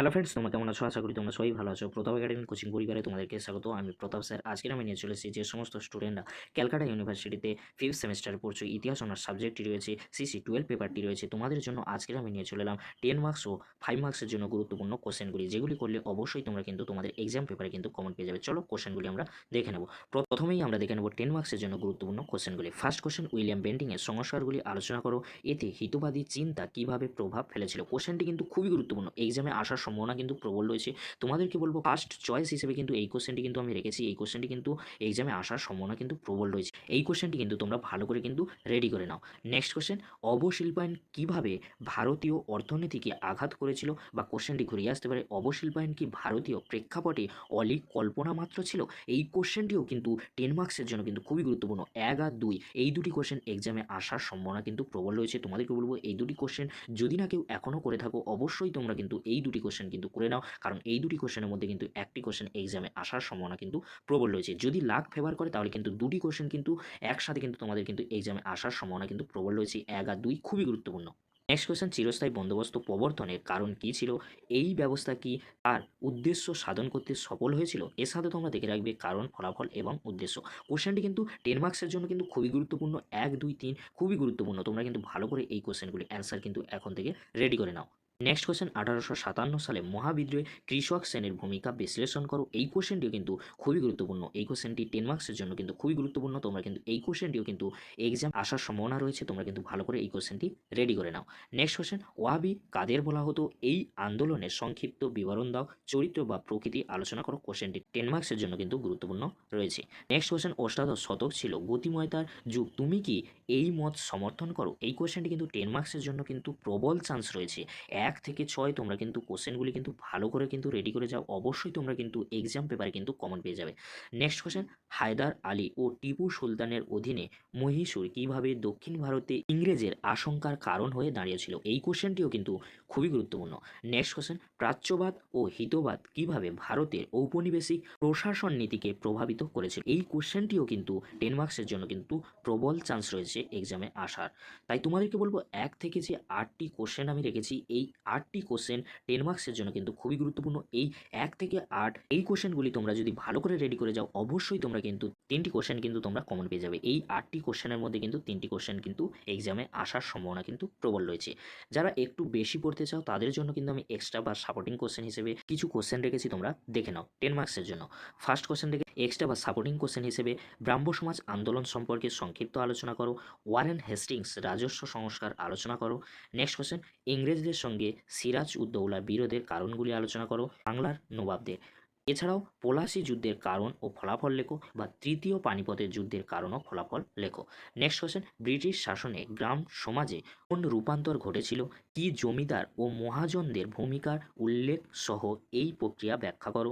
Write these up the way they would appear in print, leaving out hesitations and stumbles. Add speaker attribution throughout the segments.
Speaker 1: Hello friends, তোমরা কেমন আছো? আশা করি তোমরা সবাই ভালো আছো। প্রতাপ একাডেমি কোচিং পরিবারে তোমাদেরকে স্বাগত। আমি প্রতাপ স্যার। আজকের আমি নিয়ে চলে এসেছি যে সমস্ত স্টুডেন্টরা ক্যালকাটা ইউনিভার্সিটিতে ফিফথ সেমিস্টারে পড়ছো, ইতিহাস অনার্স সাবজেক্টটি রয়েছে, সিসি 12 পেপারটি রয়েছে, তোমাদের জন্য আজকের আমি নিয়ে চলে এলাম 10 মার্কস ও 5 মার্কসের জন্য গুরুত্বপূর্ণ কোশ্চেনগুলি, যেগুলি করলে অবশ্যই তোমরা কিন্তু তোমাদের এক্সাম পেপারে কিন্তু কমন পেয়ে যাবে। চলো কোশ্চেনগুলি আমরা দেখে নেব। প্রথমেই আমরা দেখে নেব 10 মার্কসের জন্য গুরুত্বপূর্ণ কোশ্চেনগুলি। ফার্স্ট কোশ্চেন, উইলিয়াম বেন্টিংয়ের সংস্কারগুলি আলোচনা করো। এতে হিতবাদী চিন্তা কিভাবে প্রভাব ফেলেছিল। কোশ্চেনটি কিন্তু খুবই গুরুত্বপূর্ণ, এক্সামে আসার সম্ভাবনা কিন্তু প্রবল রয়েছে। তোমাদেরকে বলবো ফার্স্ট চয়েস হিসেবে কিন্তু এই কোশ্চেনটি কিন্তু আমি রেখেছি। এই কোশ্চেনটি কিন্তু এক্সামে আসার সম্ভাবনা কিন্তু প্রবল রয়েছে। এই কোশ্চেনটি কিন্তু তোমরা ভালো করে কিন্তু রেডি করে নাও। নেক্সট কোশ্চেন, অবশিল্পায়ন কিভাবে ভারতীয় অর্থনীতিকে আঘাত করেছিল, বা কোশ্চেনটি ঘুরিয়ে আসতে পারে, অবশিল্পায়ন কি ভারতীয় প্রেক্ষাপটে অলীক কল্পনা মাত্র ছিল। এই কোশ্চেনটিও কিন্তু 10 মার্কসের জন্য কিন্তু খুবই গুরুত্বপূর্ণ। 1 আর 2 এই দুটি কোশ্চেন এক্সামে আসার সম্ভাবনা কিন্তু প্রবল রয়েছে। তোমাদেরকে বলবো এই দুটি কোশ্চেন যদি না কেউ এখনও করে থাকো, অবশ্যই তোমরা কিন্তু এই দুটি কোশ্চেন কিন্তু করে নাও, কারণ এই দুটি কোশ্চেনের মধ্যে কিন্তু একটি কোশ্চেন এক্সামে আসার সম্ভাবনা কিন্তু প্রবল রয়েছে। যদি লাক ফেভার করে তাহলে কিন্তু দুটি কোশ্চেন কিন্তু একসাথে কিন্তু তোমাদের কিন্তু এক্সামে আসার সম্ভাবনা কিন্তু প্রবল রয়েছে। 1 আর 2 খুবই গুরুত্বপূর্ণ। নেক্সট কোশ্চেন, চিরস্থায়ী বন্দোবস্ত প্রবর্তনের কারণ কী ছিল। এই ব্যবস্থা কি তার উদ্দেশ্য সাধন করতে সফল হয়েছিল। এর সাথে তোমরা দেখে রাখবে কারণ, ফলাফল এবং উদ্দেশ্য। কোশ্চেনটি কিন্তু 10 মার্কসের জন্য কিন্তু খুবই গুরুত্বপূর্ণ। 1, 2, 3 খুবই গুরুত্বপূর্ণ। তোমরা কিন্তু ভালো করে এই কোশ্চেনগুলি অ্যান্সার কিন্তু এখন থেকে রেডি করে নাও। নেক্সট কোশ্চেন, 1857 সালে মহাবিদ্রোহে কৃষক শ্রেণীর ভূমিকা বিশ্লেষণ করো। এই কোশ্চেনটিও কিন্তু খুবই গুরুত্বপূর্ণ। এই কোশ্চেনটি 10 মার্কসের জন্য কিন্তু খুবই গুরুত্বপূর্ণ। তোমরা কিন্তু এই কোশ্চেনটিও কিন্তু এক্সাম আসার সম্ভাবনা রয়েছে। তোমরা কিন্তু ভালো করে এই কোশ্চেনটি রেডি করে নাও। নেক্সট কোশ্চেন, ওয়াহাবি কাদের বলা হতো। এই আন্দোলনের সংক্ষিপ্ত বিবরণ দাও। চরিত্র বা প্রকৃতি আলোচনা করো। কোশ্চেনটি 10 মার্কসের জন্য কিন্তু গুরুত্বপূর্ণ রয়েছে। নেক্সট কোশ্চেন, অষ্টাদশ শতক ছিল গতিময়তার যুগ, তুমি কি এই মত সমর্থন করো। এই কোশ্চেনটি কিন্তু 10 মার্কসের জন্য কিন্তু প্রবল চান্স রয়েছে। 1 থেকে 6 তোমরা কিন্তু কোশ্চেনগুলি কিন্তু ভালো করে কিন্তু রেডি করে যাও, অবশ্যই তোমরা কিন্তু এক্সাম পেপারে কিন্তু কমন পেয়ে যাবে। নেক্সট কোশ্চেন, হায়দার আলী ও টিপু সুলতানের অধীনে মহীশূর কিভাবে দক্ষিণ ভারতে ইংরেজের আশঙ্কার কারণ হয়ে দাঁড়িয়েছিল। এই কোশ্চেনটিও কিন্তু খুবই গুরুত্বপূর্ণ। নেক্সট কোশ্চেন, প্রাচ্যবাদ ও হিতবাদ কিভাবে ভারতের ঔপনিবেশিক প্রশাসন নীতিকে প্রভাবিত করেছিল। এই কোশ্চেনটিও কিন্তু 10 মার্কসের জন্য কিন্তু প্রবল চান্স রয়েছে এক্সামে আসার। তাই তোমাদেরকে বলবো 1 থেকে যে 8টি কোশ্চেন আমি রেখেছি, এই 8টি কোশ্চেন 10 মার্কসের জন্য কিন্তু খুবই গুরুত্বপূর্ণ। এই 1 থেকে 8 এই কোশ্চেনগুলি তোমরা যদি ভালো করে রেডি করে যাও, অবশ্যই তোমরা কিন্তু 3টি কোশ্চেন কিন্তু তোমরা কমন পেয়ে যাবে। এই 8টি কোশ্চেনের মধ্যে কিন্তু 3টি কোশ্চেন কিন্তু এক্সামে আসার সম্ভাবনা কিন্তু প্রবল রয়েছে। যারা একটু বেশি পড়তে চাও তাদের জন্য কিন্তু আমি এক্সট্রা বা সাপোর্টিং কোশ্চেন হিসেবে কিছু কোশ্চেন রেখেছি, তোমরা দেখে নাও 10 মার্কসের জন্য। ফার্স্ট কোশ্চেন থেকে এক্সট্রা বা সাপোর্টিং কোশ্চেন হিসেবে ব্রাহ্ম সমাজ আন্দোলন সম্পর্কে সংক্ষিপ্ত আলোচনা করো। ওয়ারেন হেস্টিংস রাজস্ব সংস্কার আলোচনা করো। নেক্সট কোশ্চেন, ইংরেজদের সঙ্গে সিরাজ উদ্দৌলা বিরোধের কারণগুলি আলোচনা করো। বাংলার নবাবদের। এছাড়াও পলাশী যুদ্ধের কারণ ও ফলাফল লেখো, বা তৃতীয় পানিপথের যুদ্ধের কারণ ও ফলাফল লেখো। নেক্সট কোশ্চেন, ব্রিটিশ শাসনে গ্রাম সমাজে কোন রূপান্তর ঘটেছিল, কি জমিদার ও মহাজনদের ভূমিকার উল্লেখ সহ এই প্রক্রিয়া ব্যাখ্যা করো।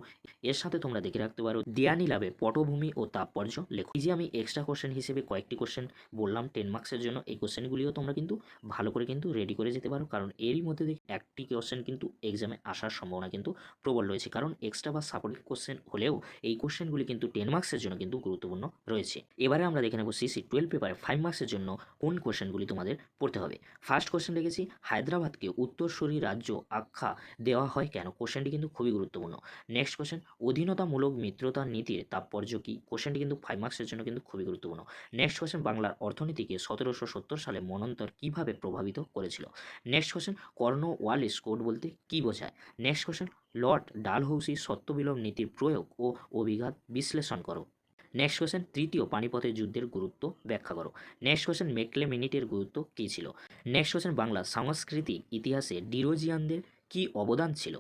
Speaker 1: এর সাথে তোমরা দেখে রাখতে পারো দেয়ানি লাভে পটভূমি ও তাৎপর্য লেখো। এই যে আমি এক্সট্রা কোশ্চেন হিসেবে কয়েকটি কোশ্চেন বললাম 10 মার্কসের জন্য, এই কোশ্চেনগুলিও তোমরা কিন্তু ভালো করে কিন্তু রেডি করে যেতে পারো, কারণ এরই মধ্যে থেকে একটি কোশ্চেন কিন্তু এক্সামে আসার সম্ভাবনা কিন্তু প্রবল রয়েছে। কারণ এক্সট্রা বা সাপোর্টিং কোশ্চেন হলেও এই কোশ্চেনগুলি কিন্তু 10 মার্কসের জন্য কিন্তু গুরুত্বপূর্ণ রয়েছে। এবারে আমরা দেখে নেব সিসি 12 পেপারে 5 মার্কসের জন্য কোন কোশ্চেনগুলি তোমাদের পড়তে হবে। ফার্স্ট কোশ্চেন রেখেছি, হায়দ্রাবাদকে উত্তরসূরি রাজ্য আখ্যা দেওয়া হয় কেন। কোশ্চেনটি কিন্তু খুবই গুরুত্বপূর্ণ। নেক্সট কোশ্চেন, অধীনতামূলক মিত্রতা নীতির তাৎপর্য কী। কোশ্চেনটি কিন্তু 5 মার্কসের জন্য কিন্তু খুবই গুরুত্বপূর্ণ। নেক্সট কোশ্চেন, বাংলার অর্থনীতিকে 1770 সালে মন্বন্তর কিভাবে প্রভাবিত করেছিল। নেক্সট কোশ্চেন, কর্নওয়ালিস কোড বলতে কী বোঝায়। নেক্সট কোশ্চেন, লর্ড ডালহৌসি সত্যবিলোপ নীতির প্রয়োগ ও অভিঘাত বিশ্লেষণ করো। নেক্সট কোশ্চেন, তৃতীয় পানিপথের যুদ্ধের গুরুত্ব ব্যাখ্যা করো। নেক্সট কোশ্চেন, মেকলে মিনিটের গুরুত্ব কী ছিল। নেক্সট কোশ্চেন, বাংলা সাংস্কৃতিক ইতিহাসে ডিরোজিয়ানদের কী অবদান ছিল।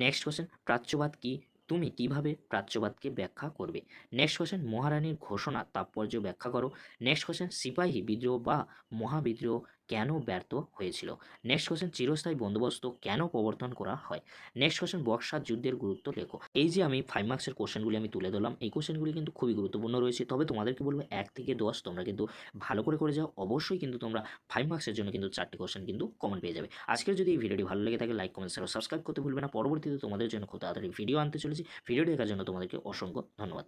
Speaker 1: নেক্সট কোশ্চেন, প্রাচ্যবাদ কী, তুমি কিভাবে প্রাচ্যবাদকে ব্যাখ্যা করবে। নেক্সট কোশ্চেন, মহারানীর ঘোষণা তাৎপর্য ব্যাখ্যা করো। নেক্সট কোশ্চেন, সিপাহী বিদ্রোহ বা মহাবিদ্রোহ কেন ব্যর্থ হয়েছিল। নেক্সট কোশ্চেন, চিরস্থায়ী বন্দোবস্ত কেন প্রবর্তন করা হয়। নেক্সট কোশ্চেন, বক্সার যুদ্ধের গুরুত্ব লেখো। এই যে আমি 5 মার্কসের কোশ্চেনগুলি আমি তুলে ধরলাম, এই কোশ্চেনগুলি কিন্তু খুবই গুরুত্বপূর্ণ রয়েছে। তবে তোমাদেরকে বলবো 1 থেকে 10 তোমরা কিন্তু ভালো করে যাও, অবশ্যই কিন্তু তোমরা 5 মার্কসের জন্য কিন্তু 4টি কোশ্চেন কিন্তু কমন পেয়ে যাবে। আজকের যদি এই ভিডিওটি ভালো লেগে থাকে, লাইক কমেন্ট শেয়ার সাবস্ক্রাইব করতে ভুলবে না। পরবর্তীতে তোমাদের জন্য খুব তাড়াতাড়ি ভিডিও আনতে চলেছি। ভিডিও দেখার জন্য তোমাদেরকে অসংখ্য ধন্যবাদ।